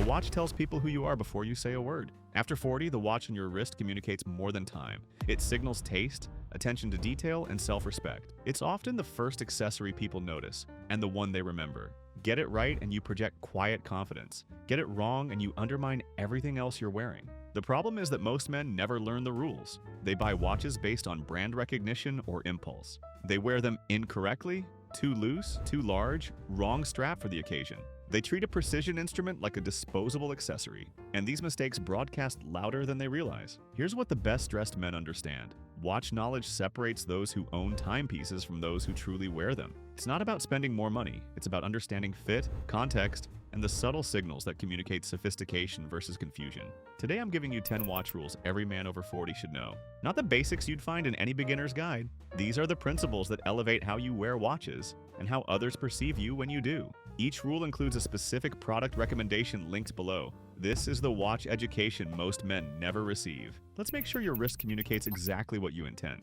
watch tells people who you are before you say a word. After 40, the watch on your wrist communicates more than time. It signals taste, attention to detail, and self-respect. It's often the first accessory people notice, and the one they remember. Get it right and you project quiet confidence. Get it wrong and you undermine everything else you're wearing. The problem is that most men never learn the rules. They buy watches based on brand recognition or impulse. They wear them incorrectly, too loose, too large, wrong strap for the occasion. They treat a precision instrument like a disposable accessory, and these mistakes broadcast louder than they realize. Here's what the best-dressed men understand. Watch knowledge separates those who own timepieces from those who truly wear them. It's not about spending more money, it's about understanding fit, context, and the subtle signals that communicate sophistication versus confusion. Today I'm giving you 10 watch rules every man over 40 should know. Not the basics you'd find in any beginner's guide. These are the principles that elevate how you wear watches and how others perceive you when you do. Each rule includes a specific product recommendation linked below. This is the watch education most men never receive. Let's make sure your wrist communicates exactly what you intend.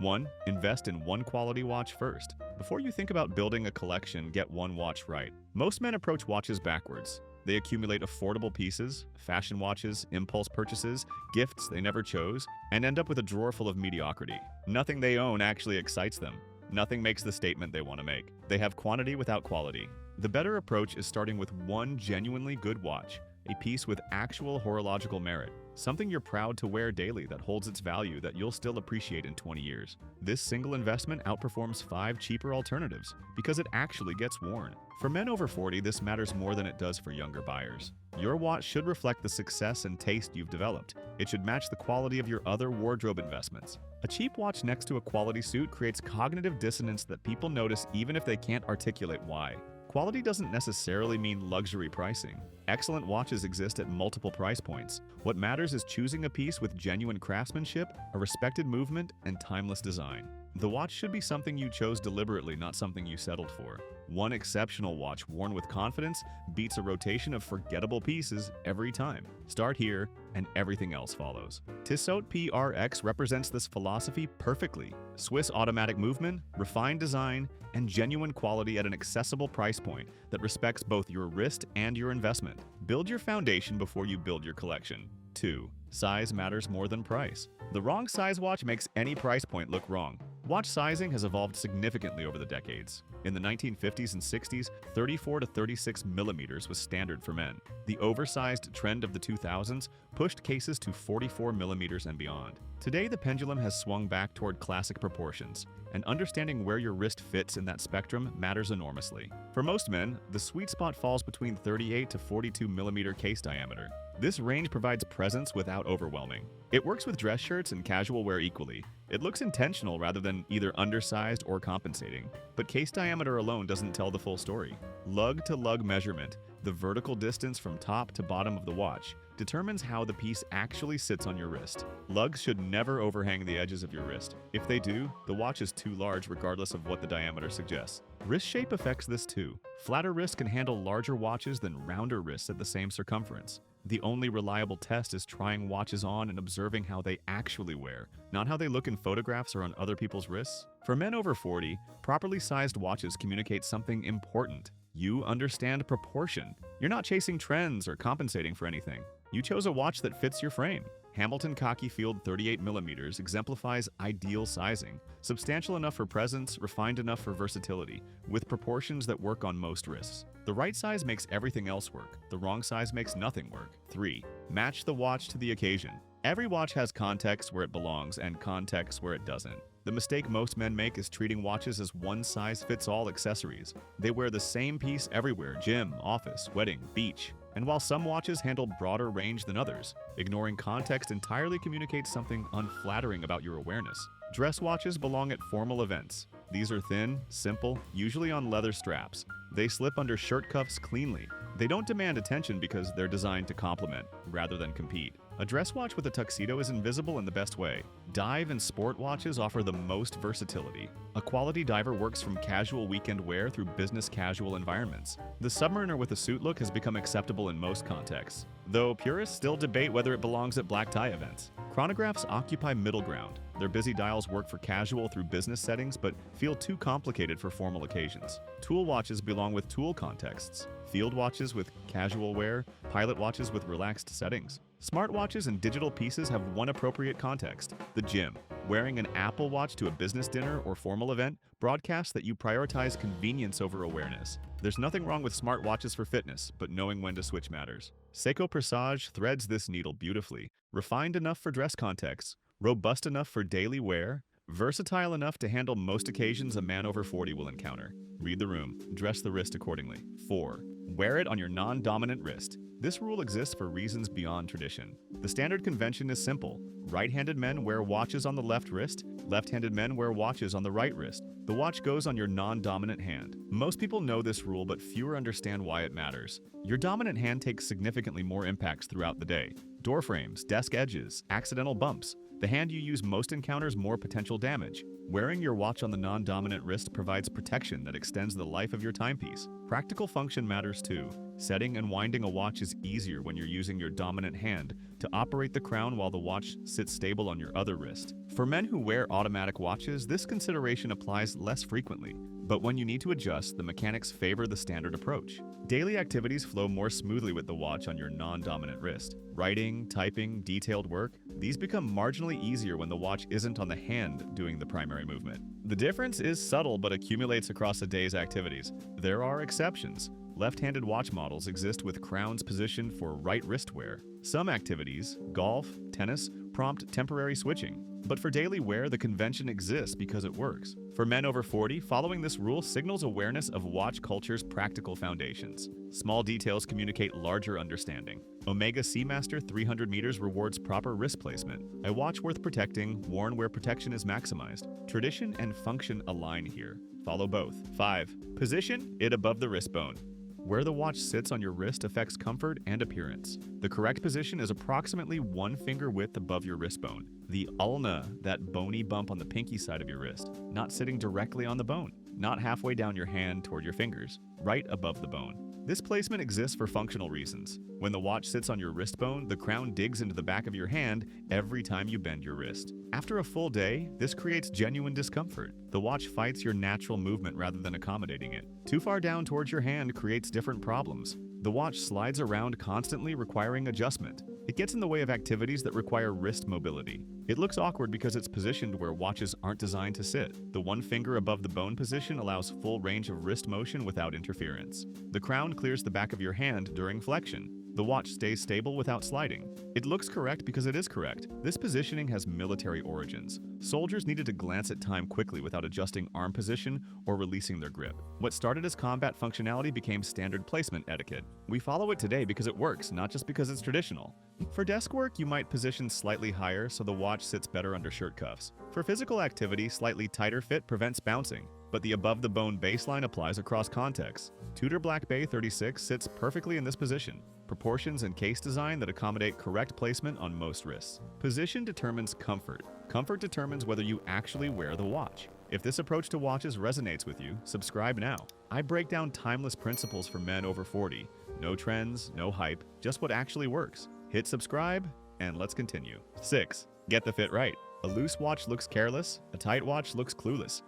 1. Invest in one quality watch first. Before you think about building a collection, get one watch right. Most men approach watches backwards. They accumulate affordable pieces, fashion watches, impulse purchases, gifts they never chose, and end up with a drawer full of mediocrity. Nothing they own actually excites them. Nothing makes the statement they want to make. They have quantity without quality. The better approach is starting with one genuinely good watch, a piece with actual horological merit, something you're proud to wear daily that holds its value that you'll still appreciate in 20 years. This single investment outperforms 5 cheaper alternatives because it actually gets worn. For men over 40, this matters more than it does for younger buyers. Your watch should reflect the success and taste you've developed. It should match the quality of your other wardrobe investments. A cheap watch next to a quality suit creates cognitive dissonance that people notice even if they can't articulate why. Quality doesn't necessarily mean luxury pricing. Excellent watches exist at multiple price points. What matters is choosing a piece with genuine craftsmanship, a respected movement, and timeless design. The watch should be something you chose deliberately, not something you settled for. One exceptional watch worn with confidence beats a rotation of forgettable pieces every time. Start here, and everything else follows. Tissot PRX represents this philosophy perfectly. Swiss automatic movement, refined design, and genuine quality at an accessible price point that respects both your wrist and your investment. Build your foundation before you build your collection. 2. Size matters more than price. The wrong size watch makes any price point look wrong. Watch sizing has evolved significantly over the decades. In the 1950s and 60s, 34 to 36 millimeters was standard for men. The oversized trend of the 2000s pushed cases to 44 millimeters and beyond. Today, the pendulum has swung back toward classic proportions, and understanding where your wrist fits in that spectrum matters enormously. For most men, the sweet spot falls between 38 to 42 millimeter case diameter. This range provides presence without overwhelming. It works with dress shirts and casual wear equally. It looks intentional rather than either undersized or compensating. But case diameter alone doesn't tell the full story. Lug-to-lug measurement, the vertical distance from top to bottom of the watch, determines how the piece actually sits on your wrist. Lugs should never overhang the edges of your wrist. If they do, the watch is too large regardless of what the diameter suggests. Wrist shape affects this too. Flatter wrists can handle larger watches than rounder wrists at the same circumference. The only reliable test is trying watches on and observing how they actually wear, not how they look in photographs or on other people's wrists. For men over 40, properly sized watches communicate something important. You understand proportion. You're not chasing trends or compensating for anything. You chose a watch that fits your frame. Hamilton Cocky Field 38mm exemplifies ideal sizing, substantial enough for presence, refined enough for versatility, with proportions that work on most wrists. The right size makes everything else work. The wrong size makes nothing work. 3. Match the watch to the occasion. Every watch has context where it belongs and context where it doesn't. The mistake most men make is treating watches as one-size-fits-all accessories. They wear the same piece everywhere: gym, office, wedding, beach. And while some watches handle broader range than others, ignoring context entirely communicates something unflattering about your awareness. Dress watches belong at formal events. These are thin, simple, usually on leather straps. They slip under shirt cuffs cleanly. They don't demand attention because they're designed to complement rather than compete. A dress watch with a tuxedo is invisible in the best way. Dive and sport watches offer the most versatility. A quality diver works from casual weekend wear through business casual environments. The submariner with a suit look has become acceptable in most contexts, though purists still debate whether it belongs at black tie events. Chronographs occupy middle ground. Their busy dials work for casual through business settings but feel too complicated for formal occasions. Tool watches belong with tool contexts, field watches with casual wear, pilot watches with relaxed settings. Smartwatches and digital pieces have one appropriate context: the gym. Wearing an Apple Watch to a business dinner or formal event broadcasts that you prioritize convenience over awareness. There's nothing wrong with smartwatches for fitness, but knowing when to switch matters. Seiko Presage threads this needle beautifully, refined enough for dress contexts, robust enough for daily wear, versatile enough to handle most occasions a man over 40 will encounter. Read the room, dress the wrist accordingly. 4. Wear it on your non-dominant wrist. This rule exists for reasons beyond tradition. The standard convention is simple. Right-handed men wear watches on the left wrist, left-handed men wear watches on the right wrist. The watch goes on your non-dominant hand. Most people know this rule, but fewer understand why it matters. Your dominant hand takes significantly more impacts throughout the day. Door frames, desk edges, accidental bumps. The hand you use most encounters more potential damage. Wearing your watch on the non-dominant wrist provides protection that extends the life of your timepiece. Practical function matters too. Setting and winding a watch is easier when you're using your dominant hand to operate the crown while the watch sits stable on your other wrist. For men who wear automatic watches, this consideration applies less frequently. But when you need to adjust, the mechanics favor the standard approach. Daily activities flow more smoothly with the watch on your non-dominant wrist. Writing, typing, detailed work, these become marginally easier when the watch isn't on the hand doing the primary movement. The difference is subtle but accumulates across a day's activities. There are exceptions. Left-handed watch models exist with crowns positioned for right wrist wear. Some activities, golf, tennis, prompt temporary switching. But for daily wear, the convention exists because it works. For men over 40, following this rule signals awareness of watch culture's practical foundations. Small details communicate larger understanding. Omega Seamaster 300 meters rewards proper wrist placement. A watch worth protecting, worn where protection is maximized. Tradition and function align here. Follow both. 5. Position it above the wrist bone. Where the watch sits on your wrist affects comfort and appearance. The correct position is approximately 1 finger width above your wrist bone. The ulna, that bony bump on the pinky side of your wrist, not sitting directly on the bone, not halfway down your hand toward your fingers, right above the bone. This placement exists for functional reasons. When the watch sits on your wrist bone, the crown digs into the back of your hand every time you bend your wrist. After a full day, this creates genuine discomfort. The watch fights your natural movement rather than accommodating it. Too far down towards your hand creates different problems. The watch slides around constantly, requiring adjustment. It gets in the way of activities that require wrist mobility. It looks awkward because it's positioned where watches aren't designed to sit. The 1 finger above the bone position allows full range of wrist motion without interference. The crown clears the back of your hand during flexion. The watch stays stable without sliding. It looks correct because it is correct. This positioning has military origins. Soldiers needed to glance at time quickly without adjusting arm position or releasing their grip. What started as combat functionality became standard placement etiquette. We follow it today because it works, not just because it's traditional. For desk work, you might position slightly higher so the watch sits better under shirt cuffs. For physical activity, slightly tighter fit prevents bouncing, but the above-the-bone baseline applies across contexts. Tudor Black Bay 36 sits perfectly in this position. Proportions and case design that accommodate correct placement on most wrists. Position determines comfort. Comfort determines whether you actually wear the watch. If this approach to watches resonates with you, subscribe now. I break down timeless principles for men over 40. No trends, no hype, just what actually works. Hit subscribe, and let's continue. 6. Get the fit right. A loose watch looks careless, a tight watch looks clueless.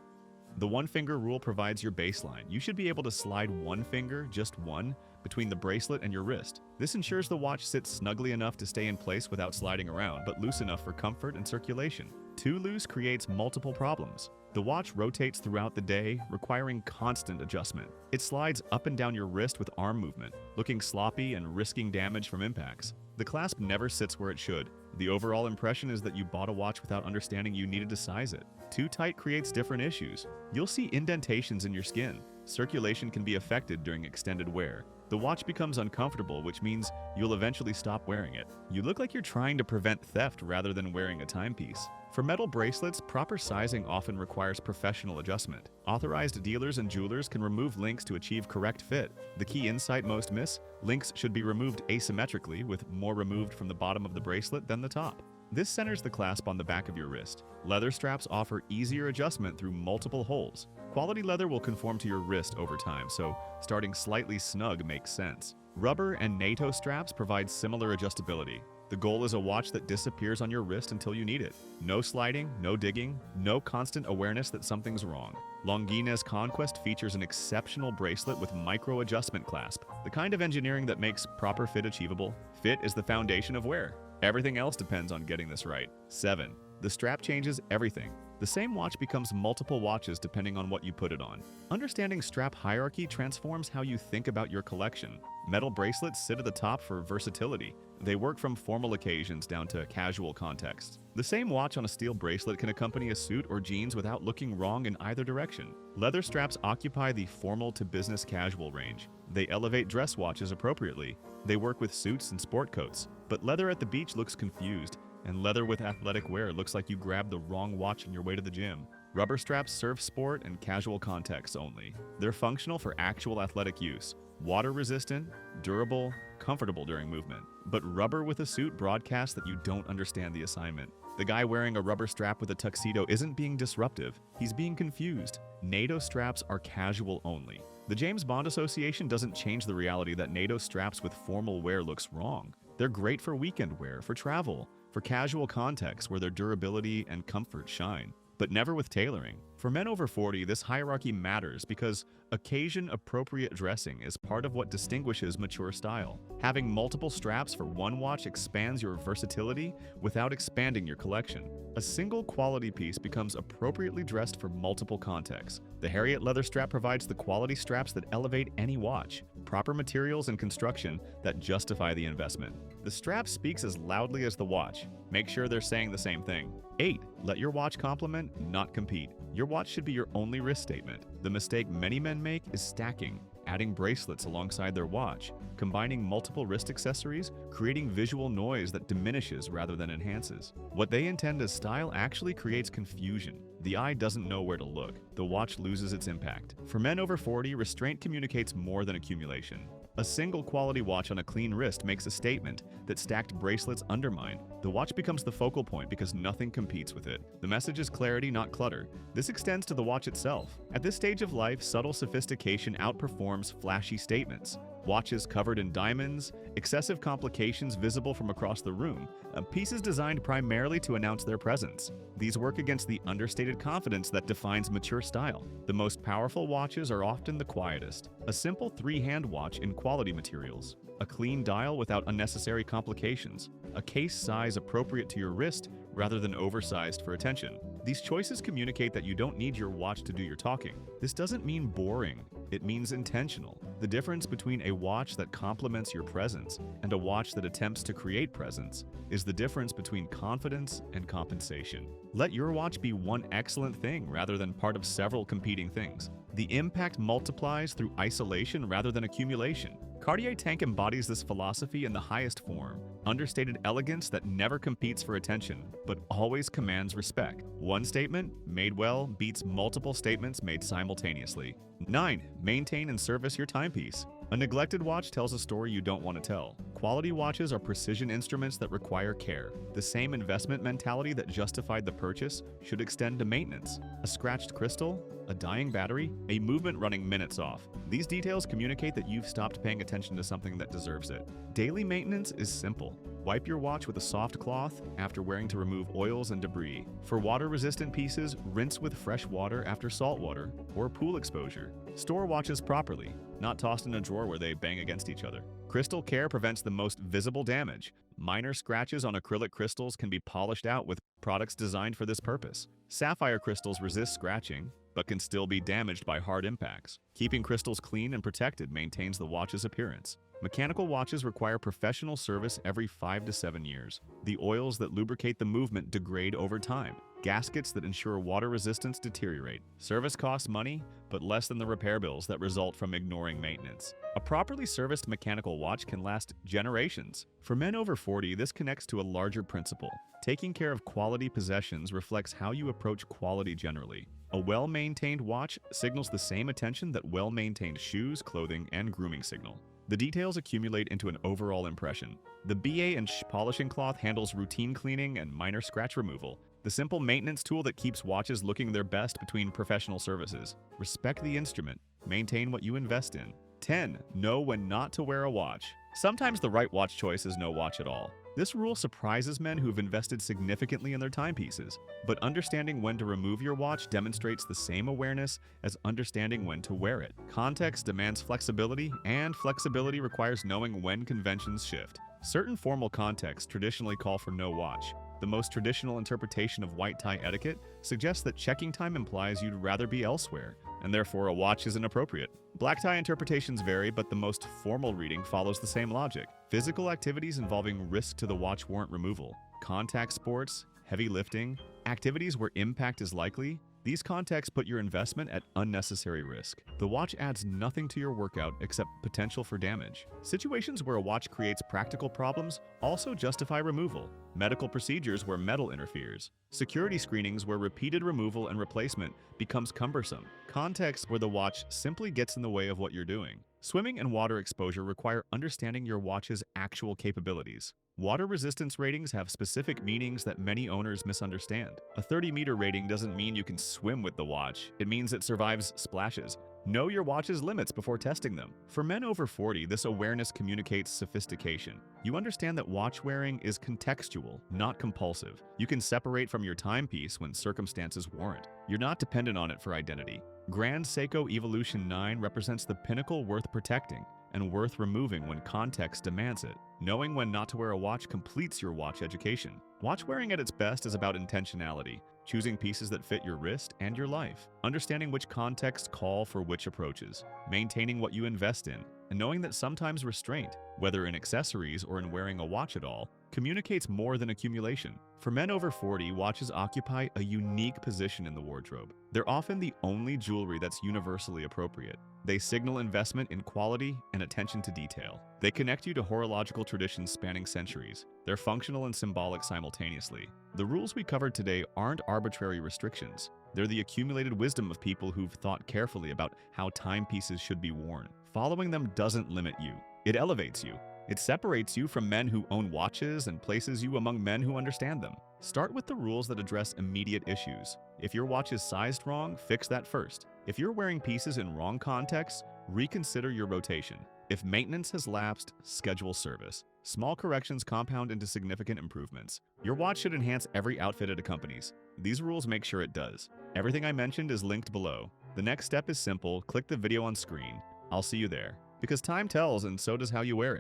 The 1-finger rule provides your baseline. You should be able to slide 1 finger, just one, between the bracelet and your wrist. This ensures the watch sits snugly enough to stay in place without sliding around, but loose enough for comfort and circulation. Too loose creates multiple problems. The watch rotates throughout the day, requiring constant adjustment. It slides up and down your wrist with arm movement, looking sloppy and risking damage from impacts. The clasp never sits where it should. The overall impression is that you bought a watch without understanding you needed to size it. Too tight creates different issues. You'll see indentations in your skin. Circulation can be affected during extended wear. The watch becomes uncomfortable, which means you'll eventually stop wearing it. You look like you're trying to prevent theft rather than wearing a timepiece. For metal bracelets, proper sizing often requires professional adjustment. Authorized dealers and jewelers can remove links to achieve correct fit. The key insight most miss: links should be removed asymmetrically, with more removed from the bottom of the bracelet than the top. This centers the clasp on the back of your wrist. Leather straps offer easier adjustment through multiple holes. Quality leather will conform to your wrist over time, so starting slightly snug makes sense. Rubber and NATO straps provide similar adjustability. The goal is a watch that disappears on your wrist until you need it. No sliding, no digging, no constant awareness that something's wrong. Longines Conquest features an exceptional bracelet with micro-adjustment clasp, the kind of engineering that makes proper fit achievable. Fit is the foundation of wear. Everything else depends on getting this right. 7. The strap changes everything. The same watch becomes multiple watches depending on what you put it on. Understanding strap hierarchy transforms how you think about your collection. Metal bracelets sit at the top for versatility. They work from formal occasions down to casual contexts. The same watch on a steel bracelet can accompany a suit or jeans without looking wrong in either direction. Leather straps occupy the formal to business casual range. They elevate dress watches appropriately. They work with suits and sport coats. But leather at the beach looks confused, and leather with athletic wear looks like you grabbed the wrong watch on your way to the gym. Rubber straps serve sport and casual contexts only. They're functional for actual athletic use. Water-resistant, durable, comfortable during movement. But rubber with a suit broadcasts that you don't understand the assignment. The guy wearing a rubber strap with a tuxedo isn't being disruptive, he's being confused. NATO straps are casual only. The James Bond Association doesn't change the reality that NATO straps with formal wear looks wrong. They're great for weekend wear, for travel, for casual contexts where their durability and comfort shine, but never with tailoring. For men over 40, this hierarchy matters because occasion-appropriate dressing is part of what distinguishes mature style. Having multiple straps for one watch expands your versatility without expanding your collection. A single quality piece becomes appropriately dressed for multiple contexts. The Harriet leather strap provides the quality straps that elevate any watch, proper materials and construction that justify the investment. The strap speaks as loudly as the watch. Make sure they're saying the same thing. 8. Let your watch complement, not compete. Your watch should be your only wrist statement. The mistake many men make is stacking, adding bracelets alongside their watch, combining multiple wrist accessories, creating visual noise that diminishes rather than enhances. What they intend as style actually creates confusion. The eye doesn't know where to look. The watch loses its impact. For men over 40, restraint communicates more than accumulation. A single quality watch on a clean wrist makes a statement that stacked bracelets undermine. The watch becomes the focal point because nothing competes with it. The message is clarity, not clutter. This extends to the watch itself. At this stage of life, subtle sophistication outperforms flashy statements. Watches covered in diamonds, excessive complications visible from across the room, pieces designed primarily to announce their presence. These work against the understated confidence that defines mature style. The most powerful watches are often the quietest. A simple three-hand watch in quality materials, a clean dial without unnecessary complications, a case size appropriate to your wrist rather than oversized for attention. These choices communicate that you don't need your watch to do your talking. This doesn't mean boring, it means intentional. The difference between a watch that complements your presence and a watch that attempts to create presence is the difference between confidence and compensation. Let your watch be one excellent thing rather than part of several competing things. The impact multiplies through isolation rather than accumulation. Cartier Tank embodies this philosophy in the highest form, understated elegance that never competes for attention, but always commands respect. One statement, made well, beats multiple statements made simultaneously. 9. Maintain and service your timepiece. A neglected watch tells a story you don't want to tell. Quality watches are precision instruments that require care. The same investment mentality that justified the purchase should extend to maintenance. A scratched crystal, a dying battery, a movement running minutes off. These details communicate that you've stopped paying attention to something that deserves it. Daily maintenance is simple. Wipe your watch with a soft cloth after wearing to remove oils and debris. For water-resistant pieces, rinse with fresh water after salt water or pool exposure. Store watches properly, not tossed in a drawer where they bang against each other. Crystal care prevents the most visible damage. Minor scratches on acrylic crystals can be polished out with products designed for this purpose. Sapphire crystals resist scratching, but can still be damaged by hard impacts. Keeping crystals clean and protected maintains the watch's appearance. Mechanical watches require professional service every 5 to 7 years. The oils that lubricate the movement degrade over time. Gaskets that ensure water resistance deteriorate. Service costs money, but less than the repair bills that result from ignoring maintenance. A properly serviced mechanical watch can last generations. For men over 40, this connects to a larger principle. Taking care of quality possessions reflects how you approach quality generally. A well-maintained watch signals the same attention that well-maintained shoes, clothing, and grooming signal. The details accumulate into an overall impression. The BA&Sch polishing cloth handles routine cleaning and minor scratch removal, the simple maintenance tool that keeps watches looking their best between professional services. Respect the instrument. Maintain what you invest in. 10. Know when not to wear a watch. Sometimes the right watch choice is no watch at all. This rule surprises men who've invested significantly in their timepieces, but understanding when to remove your watch demonstrates the same awareness as understanding when to wear it. Context demands flexibility, and flexibility requires knowing when conventions shift. Certain formal contexts traditionally call for no watch. The most traditional interpretation of white tie etiquette suggests that checking time implies you'd rather be elsewhere, and therefore a watch is inappropriate. Black tie interpretations vary, but the most formal reading follows the same logic. Physical activities involving risk to the watch warrant removal. Contact sports, heavy lifting, activities where impact is likely, these contexts put your investment at unnecessary risk. The watch adds nothing to your workout except potential for damage. Situations where a watch creates practical problems also justify removal. Medical procedures where metal interferes. Security screenings where repeated removal and replacement becomes cumbersome. Contexts where the watch simply gets in the way of what you're doing. Swimming and water exposure require understanding your watch's actual capabilities. Water resistance ratings have specific meanings that many owners misunderstand. A 30-meter rating doesn't mean you can swim with the watch. It means it survives splashes. Know your watch's limits before testing them. For men over 40, this awareness communicates sophistication. You understand that watch wearing is contextual, not compulsive. You can separate from your timepiece when circumstances warrant. You're not dependent on it for identity. Grand Seiko Evolution 9 represents the pinnacle worth protecting and worth removing when context demands it. Knowing when not to wear a watch completes your watch education. Watch wearing at its best is about intentionality, choosing pieces that fit your wrist and your life, understanding which contexts call for which approaches, maintaining what you invest in, and knowing that sometimes restraint, whether in accessories or in wearing a watch at all, communicates more than accumulation. For men over 40, watches occupy a unique position in the wardrobe. They're often the only jewelry that's universally appropriate. They signal investment in quality and attention to detail. They connect you to horological traditions spanning centuries. They're functional and symbolic simultaneously. The rules we covered today aren't arbitrary restrictions. They're the accumulated wisdom of people who've thought carefully about how timepieces should be worn. Following them doesn't limit you. It elevates you. It separates you from men who own watches and places you among men who understand them. Start with the rules that address immediate issues. If your watch is sized wrong, fix that first. If you're wearing pieces in wrong contexts, reconsider your rotation. If maintenance has lapsed, schedule service. Small corrections compound into significant improvements. Your watch should enhance every outfit it accompanies. These rules make sure it does. Everything I mentioned is linked below. The next step is simple. Click the video on screen. I'll see you there. Because time tells, and so does how you wear it.